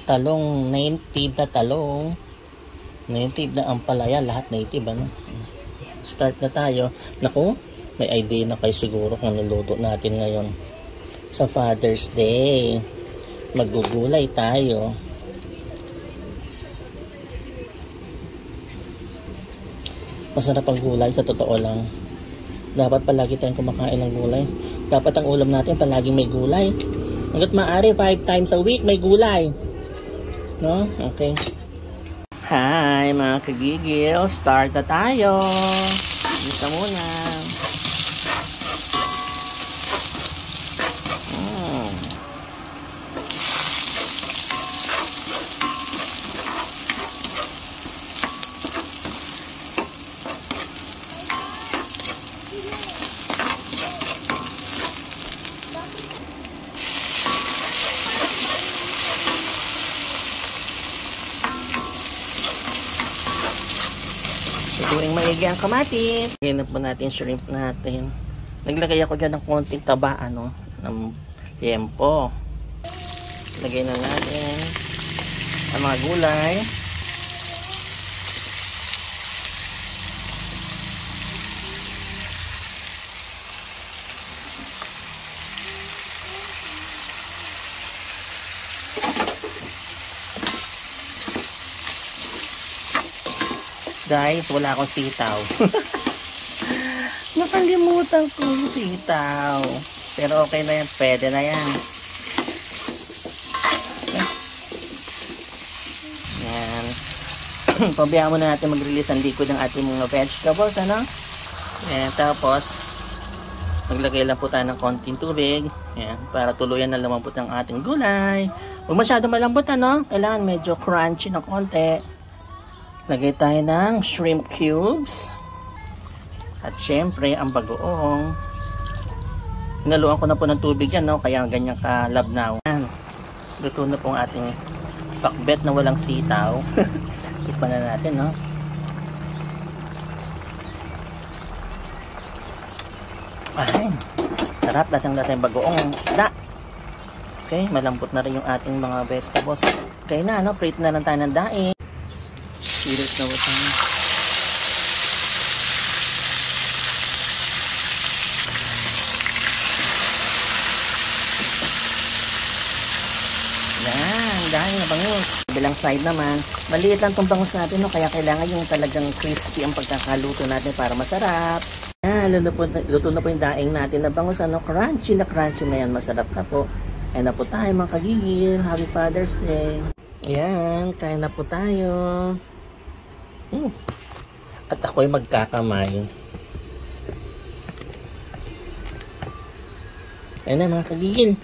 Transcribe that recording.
Talong, native na talong. Native na ampalaya, lahat native, ano? Start na tayo. Naku, may idea na kayo siguro kung nuluto natin ngayon. Sa Father's Day, maggugulay tayo. Masarap ang gulay, sa totoo lang. Dapat palagi tayong kumakain ng gulay. Dapat ang ulam natin palaging may gulay. Hanggat maaari, 5 times a week may gulay. No? Okay. Hi mga kagigil, start na tayo. Isa muna. Tuwing maigi ang kamatis. Lagyan po natin shrimp natin. Naglagay ako dyan ng konting taba, ano, ng liempo. Lagay na natin ang mga gulay. Guys, wala akong sitaw. Nakalimutan ko yung sitaw. Pero okay na yan. Pwede na yan. Yan. Pabayaan muna natin mag-release ang liquid ng ating mga vegetables. Ano? Yan. Tapos, maglagay lang po tayo ng konting tubig. Yan. Para tuluyan na lumambot ang ating gulay. Huwag masyado malambot, ano? Kailangan medyo crunchy na konti. Lagay tayo ng shrimp cubes. At syempre, ang bagoong. Hinaluan ko na po ng tubig yan, no? Kaya ganyan kalabnaw. Luto na po ang ating pakbet na walang sitaw. Tikpan na natin, no? Ay, sarap. Lasang-lasa yung bagoong isda. Okay, malambot na rin yung ating mga vegetables. Okay na, no? Prate na lang tayo ng daing. Cheers na ito. Yan, dahil na bangus. Bilang side naman, maliit lang itong bangus natin, no? Kaya kailangan yung talagang crispy ang pagkakaluto natin para masarap. Yan, luto na po yung daing natin na bangus, ano? Crunchy na yan, masarap na po. Kaya na po tayo mga kagigil. Happy Father's Day. Yan, kaya na po tayo. At ako'y magkakamay. Ayan na mga kagigil.